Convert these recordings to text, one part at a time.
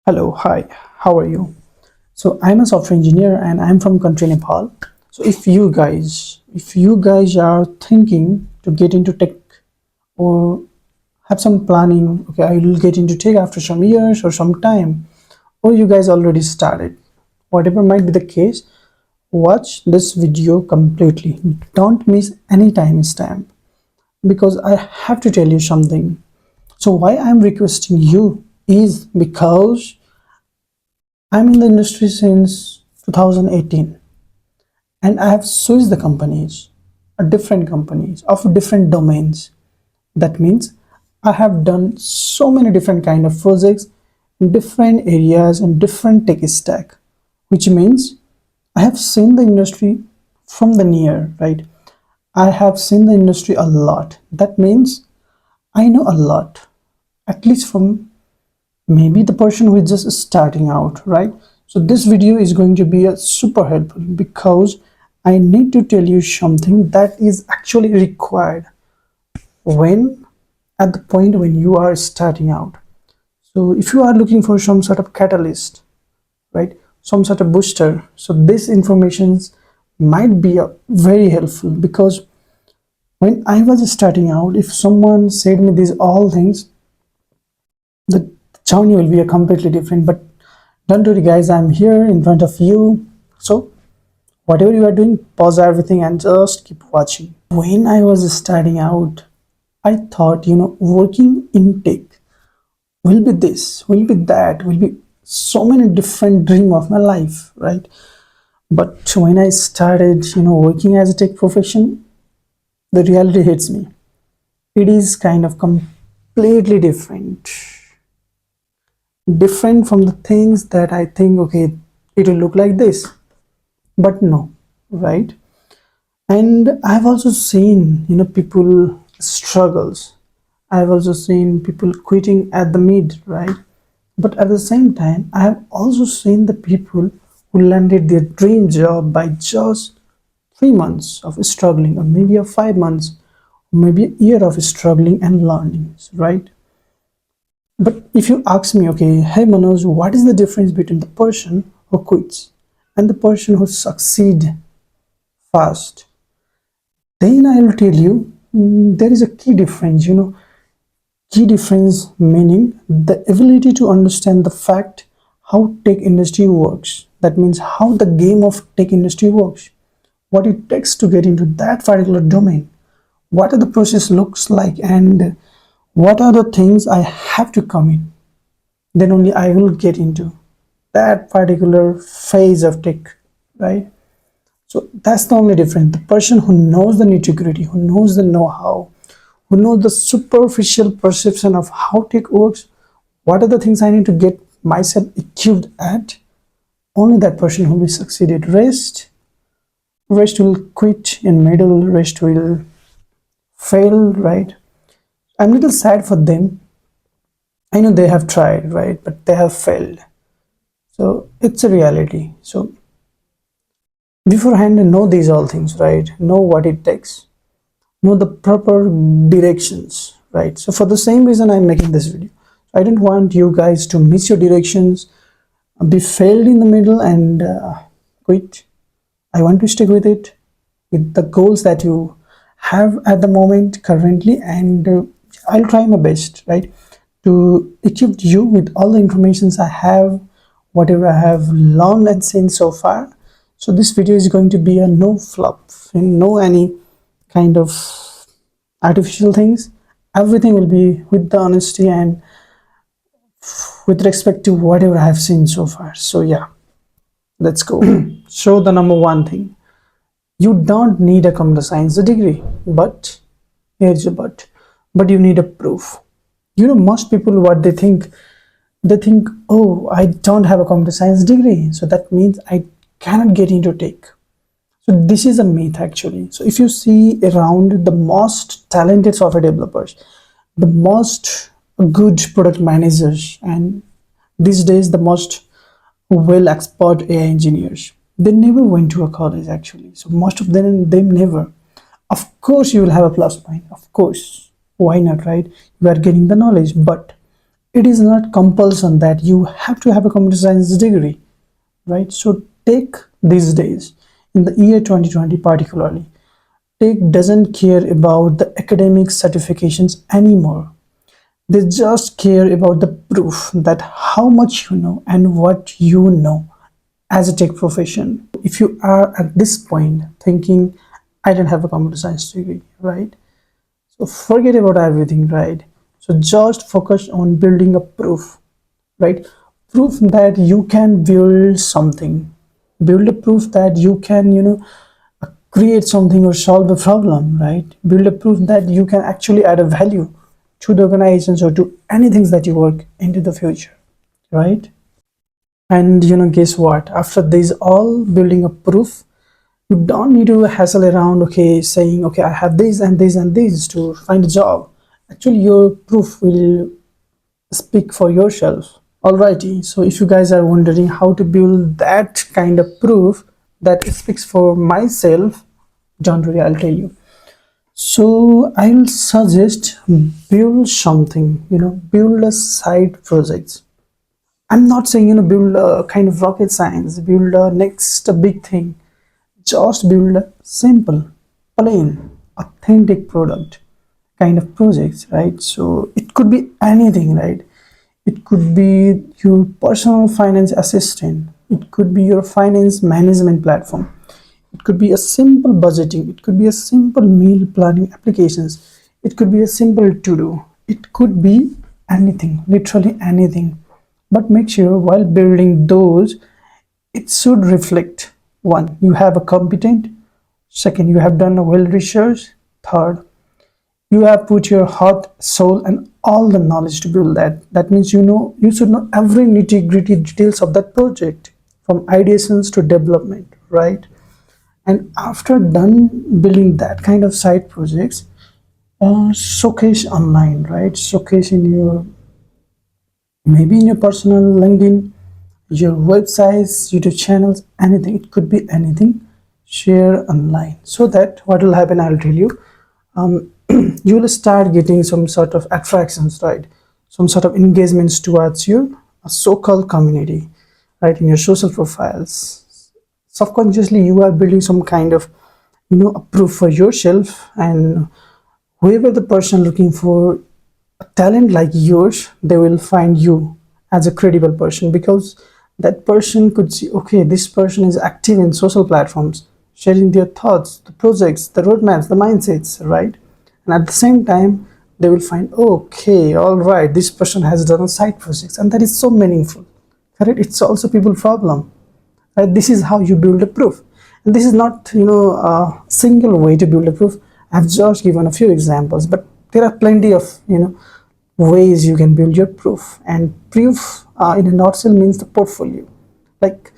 Hello, hi, how are you? So I'm a software engineer and I'm from country Nepal. So if you guys are thinking to get into tech or have some planning, okay, I will get into tech after some years or some time, or you guys already started, whatever might be the case, watch this video completely. Don't miss any timestamp because I have to tell you something. So why I'm requesting you is because I'm in the industry since 2018 and I have switched the companies, different companies of different domains. That means I have done so many different kind of projects in different areas and different tech stack, which means I have seen the industry from the near, right? I have seen the industry a lot. That means I know a lot, at least from maybe the person who is just starting out, right? So this video is going to be a super helpful because I need to tell you something that is actually required when at the point when you are starting out. So if you are looking for some sort of catalyst, right, some sort of booster, so this information might be very helpful because when I was starting out, if someone said me these all things, the journey will be a completely different. But don't worry guys, I'm here in front of you. So whatever you are doing, pause everything and just keep watching. When I was starting out, I thought, working in tech will be this, will be that, will be so many different dream of my life, right? But when I started, working as a tech profession, the reality hits me. It is kind of completely different from the things that I think, okay, it will look like this, but no, right? And I've also seen, people struggles. I've also seen people quitting at the mid, right? But at the same time, I have also seen the people who landed their dream job by just 3 months of struggling, or maybe a 5 months, or maybe a year of struggling and learning, right? But if you ask me, okay, hey Manoj, what is the difference between the person who quits and the person who succeed fast? Then I will tell you there is a key difference, key difference meaning the ability to understand the fact how tech industry works. That means how the game of tech industry works, what it takes to get into that particular domain, what are the process looks like, and what are the things I have to come in. Then only I will get into that particular phase of tech, right? So that's the only difference. The person who knows the nitty-gritty, who knows the know-how, who knows the superficial perception of how tech works, what are the things I need to get myself equipped at, only that person will be succeeded. Rest will quit in middle, rest will fail, right? I'm a little sad for them. I know they have tried, right? But they have failed. So it's a reality. So beforehand, know these all things, right? Know what it takes, know the proper directions, right? So for the same reason I'm making this video. I don't want you guys to miss your directions, be failed in the middle and quit. I want to stick with it, with the goals that you have at the moment currently, and I'll try my best, right, to equip you with all the informations I have, whatever I have learned and seen so far. So this video is going to be a no flop, no any kind of artificial things. Everything will be with the honesty and with respect to whatever I have seen so far. So yeah, let's go. So the number one thing, you don't need a computer science degree, but here's a but you need a proof. Most people, what they think, oh, I don't have a computer science degree, so that means I cannot get into tech. So this is a myth actually. So if you see around, the most talented software developers, the most good product managers, and these days the most well expert AI engineers, they never went to a college actually. So most of them never. Of course, you will have a plus point. Of course, why not, right? You are getting the knowledge, but it is not compulsion that you have to have a computer science degree, right? So tech these days, in the year 2020 particularly, tech doesn't care about the academic certifications anymore. They just care about the proof that how much you know and what you know as a tech profession. If you are at this point thinking, I don't have a computer science degree, right? So forget about everything, right? So just focus on building a proof, right? Proof that you can build something. Build a proof that you can, create something or solve a problem, right? Build a proof that you can actually add a value to the organizations or to anything that you work into the future, right? And guess what? After this all building a proof, you don't need to hassle around, okay, saying, okay, I have this and this and this to find a job. Actually, your proof will speak for yourself. Alrighty, so if you guys are wondering how to build that kind of proof that speaks for myself, don't worry, I'll tell you. So I'll suggest build something, build a side project. I'm not saying, build a kind of rocket science, build a next big thing. Just build a simple, plain, authentic product kind of projects, right? So it could be anything, right? It could be your personal finance assistant. It could be your finance management platform. It could be a simple budgeting. It could be a simple meal planning applications. It could be a simple to-do. It could be anything, literally anything. But make sure while building those, it should reflect: one, you have a competent; second, you have done a well research; third, you have put your heart, soul, and all the knowledge to build that. That means you should know every nitty gritty details of that project, from ideations to development, right? And after done building that kind of side projects, showcase online, right? Showcase in your, maybe in your personal LinkedIn, your websites, YouTube channels, anything. It could be anything. Share online, so that what will happen, I'll tell you. You will start getting some sort of attractions, right? Some sort of engagements towards your so-called community, right? In your social profiles, subconsciously you are building some kind of, a proof for yourself, and whoever the person looking for a talent like yours, they will find you as a credible person, because that person could see, okay, this person is active in social platforms, sharing their thoughts, the projects, the roadmaps, the mindsets, right? And at the same time, they will find, okay, all right, this person has done side projects, and that is so meaningful, correct? It solves a people problem, right? This is how you build a proof. And this is not, a single way to build a proof. I've just given a few examples, but there are plenty of, ways you can build your proof. And proof, in a nutshell, means the portfolio, like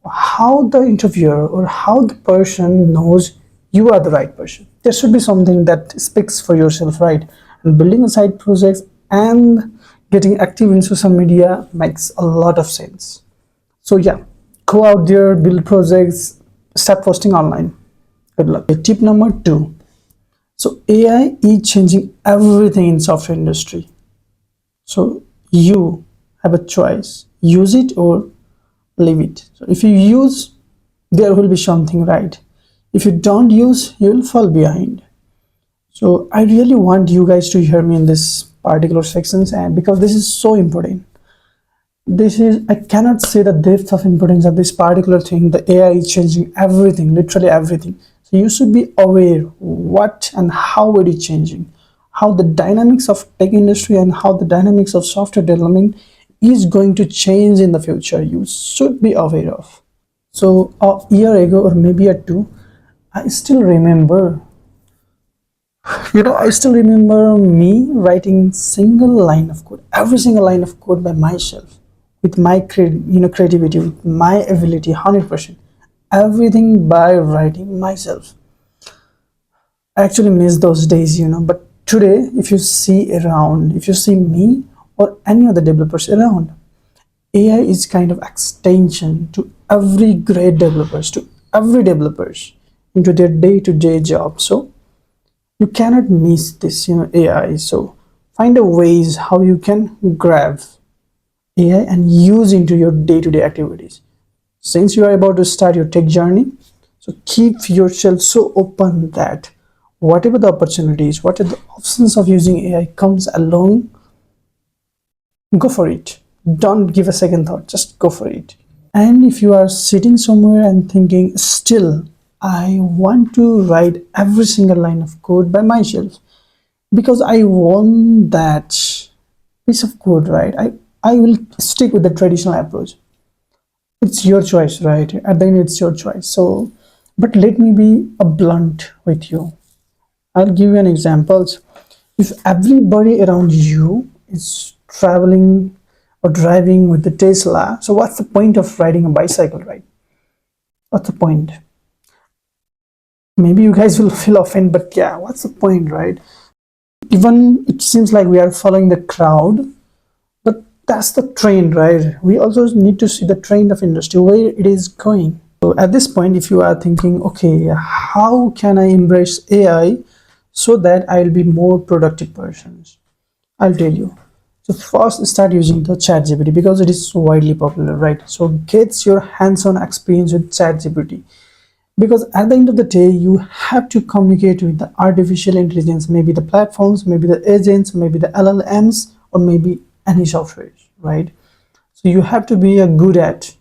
how the interviewer or how the person knows you are the right person. There should be something that speaks for yourself, right? And building a side project and getting active in social media makes a lot of sense. So yeah, go out there, build projects, start posting online. Good luck. Tip number 2. So AI is changing everything in software industry. So you have a choice: use it or leave it. So if you use, there will be something right. If you don't use, you will fall behind. So I really want you guys to hear me in this particular sections, and because this is so important. This is, I cannot say the depth of importance of this particular thing. The AI is changing everything, literally everything. So you should be aware what and how it is changing, how the dynamics of tech industry and how the dynamics of software development is going to change in the future. You should be aware of. So a year ago or maybe a two, I still remember, I still remember me writing single line of code, every single line of code by myself, with my creativity, with my ability, 100%, everything by writing myself. I actually miss those days, but today, if you see around, if you see me or any other developers around, AI is kind of extension to every great developers, to every developers into their day-to-day job. So you cannot miss this, AI. So Find a ways how you can grab AI and use into your day-to-day activities. Since you are about to start your tech journey, so keep yourself so open that whatever the opportunities, whatever the options of using AI comes along, go for it. Don't give a second thought, just go for it. And if you are sitting somewhere and thinking, still I want to write every single line of code by myself because I want that piece of code, right? I will stick with the traditional approach. It's your choice, right? At the end, it's your choice. So, but let me be a blunt with you. I'll give you an example. If everybody around you is traveling or driving with the Tesla, so what's the point of riding a bicycle, right? What's the point? Maybe you guys will feel offended, but yeah, what's the point, right? Even it seems like we are following the crowd, but that's the trend, right? We also need to see the trend of industry, where it is going. So at this point, if you are thinking, okay, how can I embrace AI so that I'll be more productive person? I'll tell you. So first start using the ChatGPT because it is so widely popular, right? So get your hands-on experience with ChatGPT because at the end of the day, you have to communicate with the artificial intelligence, maybe the platforms, maybe the agents, maybe the LLMs, or maybe any software, right? So you have to be a good at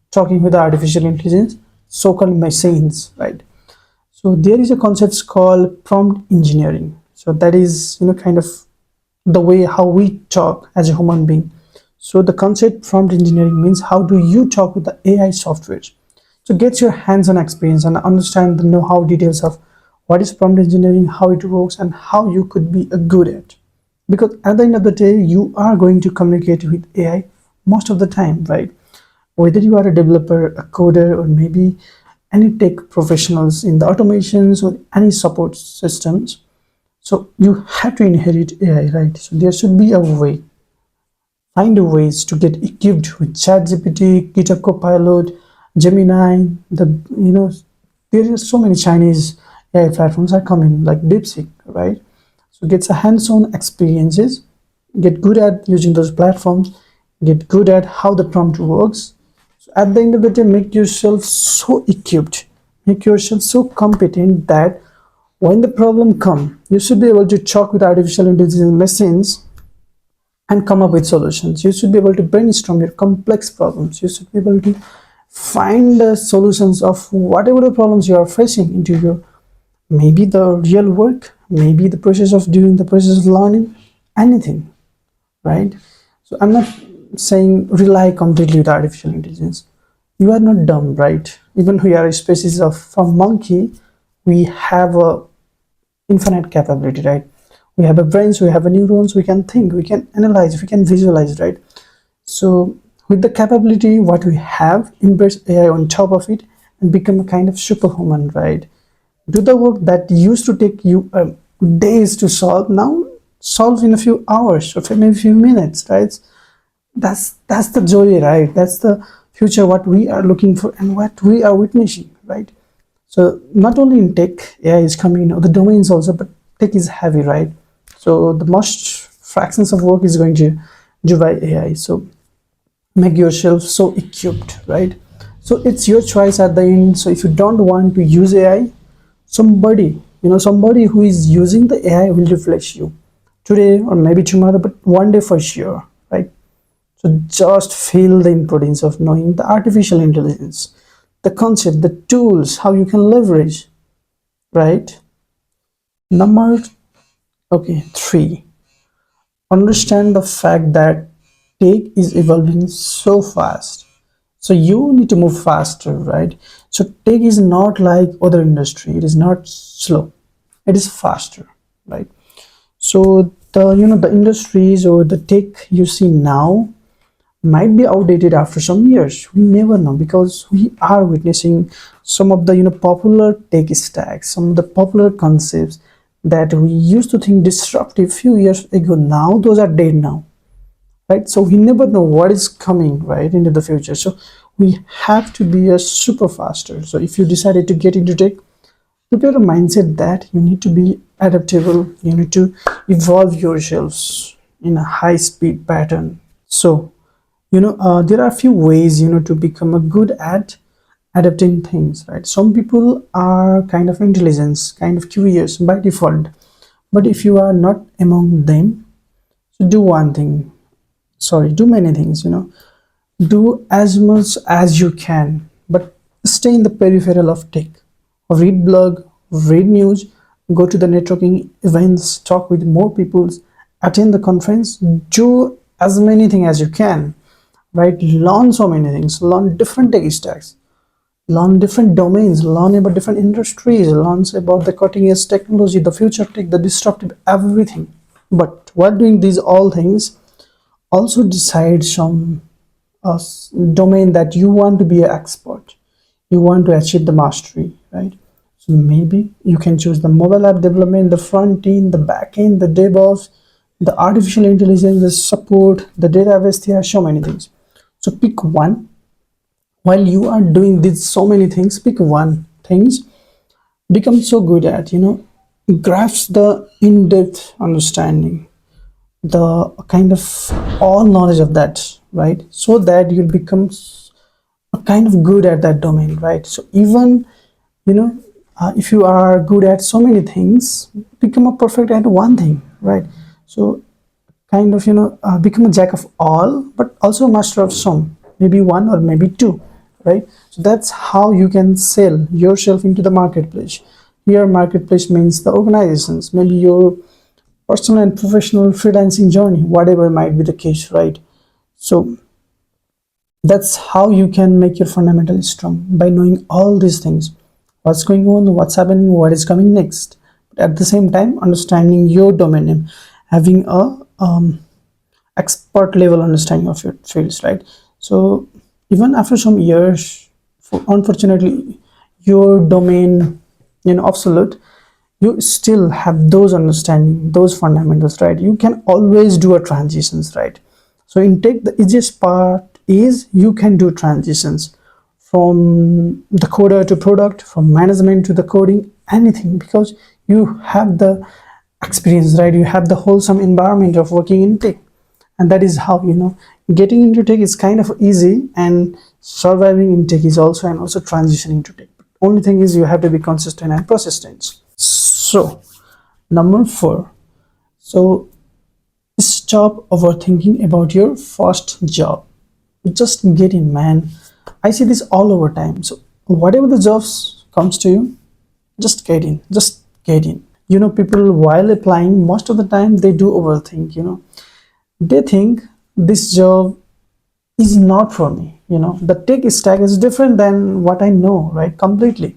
talking with the artificial intelligence, so-called machines, right? So there is a concept called prompt engineering. So that is, kind of the way how we talk as a human being. So the concept prompt engineering means how do you talk with the AI software. So get your hands-on experience and understand the know-how details of what is prompt engineering, how it works, and how you could be a good at. Because at the end of the day, you are going to communicate with AI most of the time, right? Whether you are a developer, a coder, or maybe any tech professionals in the automations or any support systems. So you have to inherit AI, right? So there should be a way. Find ways to get equipped with ChatGPT, GitHub Copilot, Gemini. There are so many Chinese AI platforms are coming like DeepSeek, right? So get a hands-on experiences, get good at using those platforms, get good at how the prompt works. So at the end of the day, make yourself so equipped, make yourself so competent that when the problem comes, you should be able to talk with artificial intelligence machines and come up with solutions. You should be able to brainstorm your complex problems. You should be able to find the solutions of whatever the problems you are facing into your maybe the real work, maybe the process of doing the process of learning, anything, right? So I'm not saying rely completely with artificial intelligence. You are not dumb, right? Even we are a species of from monkey, we have a infinite capability, right? We have a brains, we have a neurons, we can think, we can analyze, we can visualize, right? So with the capability what we have, embrace AI on top of it and become a kind of superhuman, right? Do the work that used to take you days to solve, now solve in a few hours or maybe a few minutes, right? That's the joy, right? That's the future what we are looking for and what we are witnessing, right? So not only in tech, AI is coming in other domains also, but tech is heavy, right? So the most fractions of work is going to do by AI. So make yourself so equipped, right? So it's your choice at the end. So if you don't want to use AI, somebody who is using the AI will replace you today or maybe tomorrow, but one day for sure, right? So just feel the importance of knowing the artificial intelligence, the concept, the tools, how you can leverage, right? Number, okay, 3, understand the fact that tech is evolving so fast. So you need to move faster, right? So tech is not like other industry. It is not slow. It is faster, right? So the industries or the tech you see now might be outdated after some years. We never know because we are witnessing some of the popular tech stacks, some of the popular concepts that we used to think disruptive few years ago. Now those are dead now, right? So we never know what is coming right into the future. So we have to be a super faster. So if you decided to get into tech, prepare a mindset that you need to be adaptable, you need to evolve yourselves in a high speed pattern. So there are a few ways to become a good at adapting things, right? Some people are kind of intelligence, kind of curious by default, but if you are not among them, so do one thing, sorry, do many things, do as much as you can, but stay in the peripheral of tech. Read blog, read news, go to the networking events, talk with more people, attend the conference, do as many things as you can, right? Learn so many things, learn different tech stacks, learn different domains, learn about different industries, learn about the cutting edge technology, the future tech, the disruptive everything. But while doing these all things, also decide some domain that you want to be an expert, you want to achieve the mastery, right? So maybe you can choose the mobile app development, the front end, the back end, the DevOps, the artificial intelligence, the support, the database. There are so many things. So pick one. While you are doing these so many things, pick one things, become so good at, grasp the in-depth understanding, the kind of all knowledge of that, right? So that you'll become kind of good at that domain, right? So even you know if you are good at so many things, become a perfect at one thing, right? So kind of become a jack of all but also a master of some, maybe one or maybe two, right? So that's how you can sell yourself into the marketplace. Here marketplace means the organizations, maybe your personal and professional freelancing journey, whatever might be the case, right? So that's how you can make your fundamentals strong, by knowing all these things, what's going on, what's happening, what is coming next, but at the same time understanding your domain name, having a expert level understanding of your fields, right? So even after some years, unfortunately your domain obsolete, you still have those understanding, those fundamentals, right? You can always do a transitions, right? So in tech, the easiest part is you can do transitions from the coder to product, from management to the coding, anything, because you have the experience, right? You have the wholesome environment of working in tech, and that is how getting into tech is kind of easy, and surviving in tech is also, and also transitioning to tech. Only thing is you have to be consistent and persistent. So number 4, so stop overthinking about your first job. Just get in, man. I see this all over time. So whatever the jobs comes to you, just get in, just get in. People while applying, most of the time they do overthink. They think this job is not for me. The tech stack is different than what I know, right? Completely.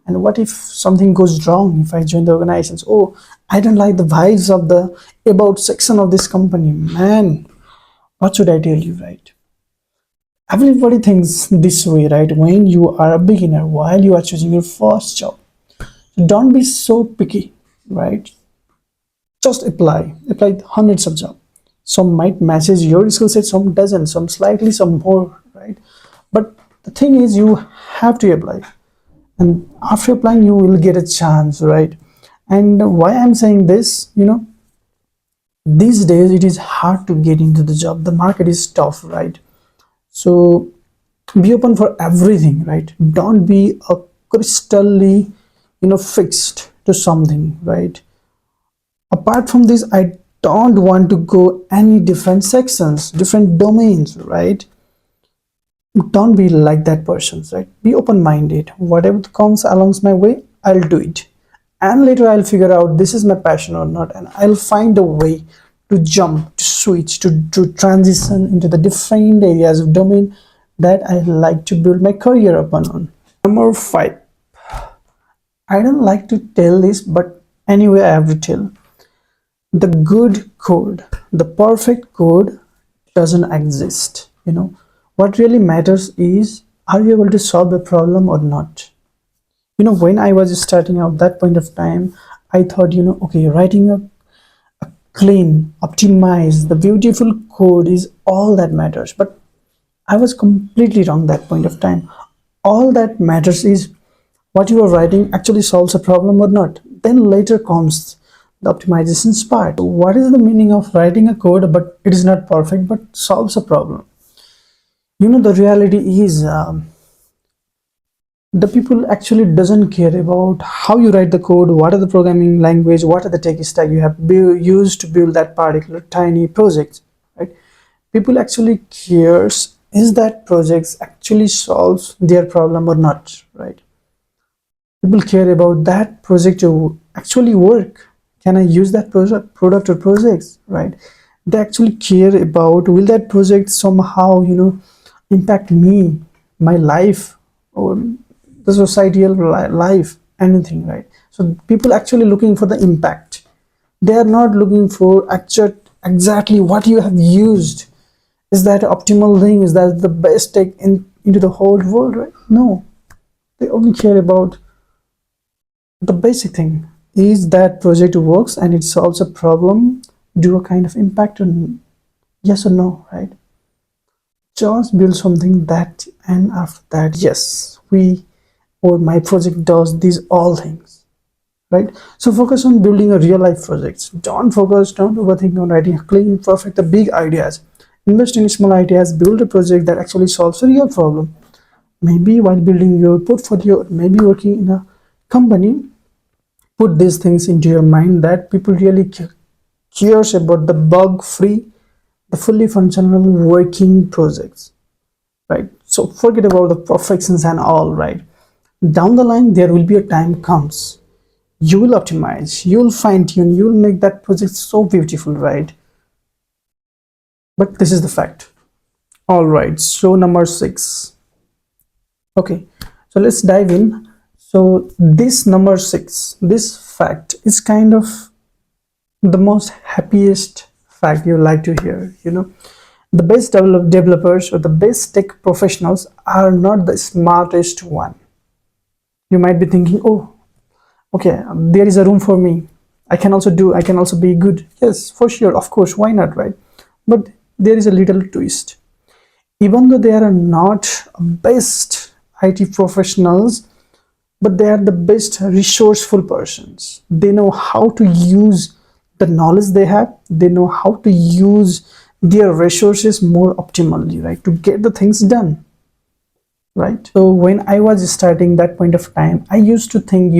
And what if something goes wrong if I join the organizations? Oh, I don't like the vibes of the about section of this company, man. What should I tell you, right? Everybody thinks this way, right? When you are a beginner, while you are choosing your first job, don't be so picky, right? Just apply hundreds of jobs. Some might matches your skill set, some doesn't, some slightly, some more, right? But the thing is, you have to apply, and after applying you will get a chance, right? And why I'm saying this, these days it is hard to get into the job, the market is tough, right? So be open for everything, right? Don't be a crystally fixed to something, right? Apart from this, I don't want to go any different sections, different domains, right? Don't be like that person, right? Be open-minded. Whatever comes along my way, I'll do it, and later I'll figure out this is my passion or not, and I'll find a way to jump, to switch, to transition into the different areas of domain that I like to build my career upon on. Number 5, I don't like to tell this, but anyway I have to tell. The good code, the perfect code doesn't exist. What really matters is, are you able to solve a problem or not? When I was starting out that point of time, I thought, okay, writing a clean, optimized, the beautiful code is all that matters. But I was completely wrong that point of time. All that matters is what you are writing actually solves a problem or not. Then later comes the optimizations part. What is the meaning of writing a code but it is not perfect but solves a problem? The reality is, the people actually doesn't care about how you write the code, what are the programming language, what are the tech stack you have used to build that particular tiny project, right? People actually cares is that projects actually solves their problem or not, right? People care about that project to actually work. Can I use that product or projects, right? They actually care about, will that project somehow impact me, my life, or the societal life, anything, right? So people actually looking for the impact. They are not looking for exactly what you have used. Is that optimal thing? Is that the best tech into the whole world, right? No, they only care about the basic thing. Is that project works and it solves a problem, do a kind of impact on, yes or no, right? Just build something that, and after that, yes, we or my project does these all things, right? So focus on building a real life projects. Don't overthink on writing clean, perfect, the big ideas. Invest in small ideas, build a project that actually solves a real problem. Maybe while building your portfolio, maybe working in a company, put these things into your mind that people really cares about the bug free, the fully functional working projects, right? So forget about the perfections and all, right? Down the line there will be a time comes, you will optimize, you'll fine tune, you'll make that project so beautiful, right? But this is the fact. All right, so number 6. Okay, so let's dive in. So this number 6, this fact is kind of the most happiest fact you like to hear. The best developers or the best tech professionals are not the smartest one. You might be thinking, oh, okay, there is a room for me. I can also be good. Yes, for sure, of course, why not, right? But there is a little twist. Even though they are not best IT professionals, but they are the best resourceful persons. They know how to use the knowledge they have. They know how to use their resources more optimally, right, to get the things done, right? So when I was starting that point of time, I used to think,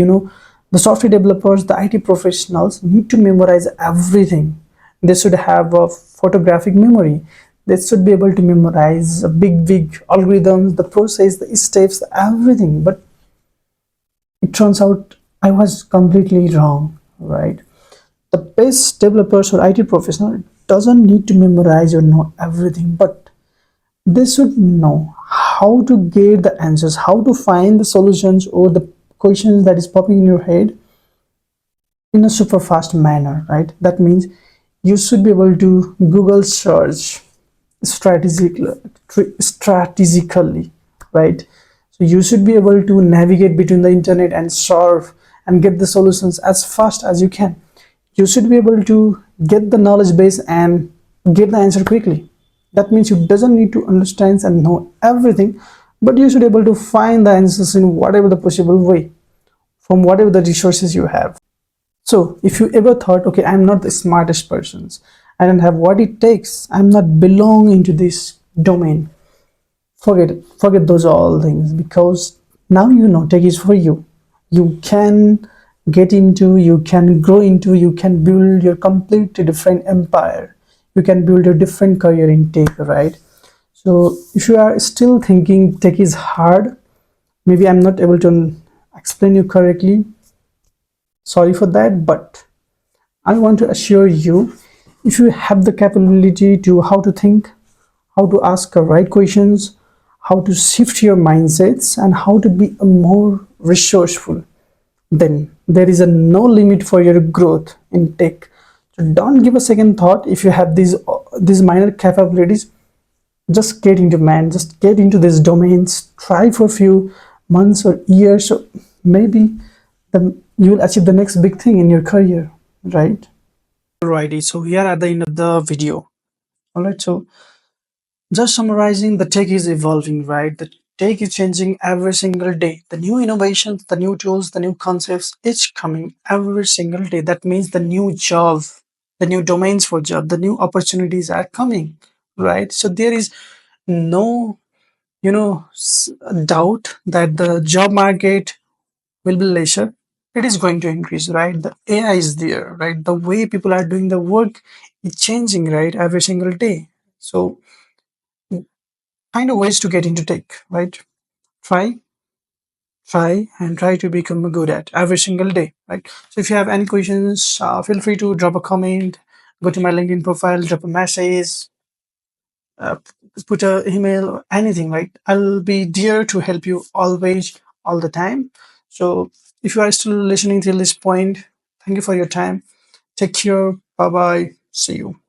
the software developers, the IT professionals need to memorize everything. They should have a photographic memory. They should be able to memorize a big algorithms, the process, the steps, everything. But it turns out I was completely wrong, right? The best developers or IT professional doesn't need to memorize or know everything, but they should know how to get the answers, how to find the solutions or the questions that is popping in your head in a super fast manner, right? That means you should be able to Google search strategically, strategically, right? So you should be able to navigate between the internet and surf and get the solutions as fast as you can. You should be able to get the knowledge base and get the answer quickly. That means you doesn't need to understand and know everything, but you should be able to find the answers in whatever the possible way from whatever the resources you have. So if you ever thought, okay, I'm not the smartest persons, I don't have what it takes, I'm not belonging to this domain, forget those all things, because now tech is for you. You can get into, you can grow into, you can build your completely different empire. You can build a different career in tech, right? So if you are still thinking tech is hard, maybe I'm not able to explain you correctly, sorry for that, but I want to assure you, if you have the capability to how to think, how to ask the right questions, how to shift your mindsets, and how to be a more resourceful, then there is a no limit for your growth in tech. So don't give a second thought. If you have these minor capabilities, just get into, man, just get into these domains, try for a few months or years, so maybe you will achieve the next big thing in your career, right? Alrighty, so we are at the end of the video. Alright, so just summarizing, the tech is evolving, right? The tech is changing every single day. The new innovations, the new tools, the new concepts, it's coming every single day. That means the new job, the new domains for job, the new opportunities are coming, right? So there is no, doubt that the job market will be lesser. It is going to increase, right? The AI is there, right? The way people are doing the work is changing, right? Every single day. So find a ways to get into tech, right? Try, and try to become good at every single day, right? So if you have any questions, feel free to drop a comment, go to my LinkedIn profile, drop a message, uh, put a email or anything, right? I'll be there to help you always, all the time. So if you are still listening till this point, thank you for your time. Take care. Bye bye. See you.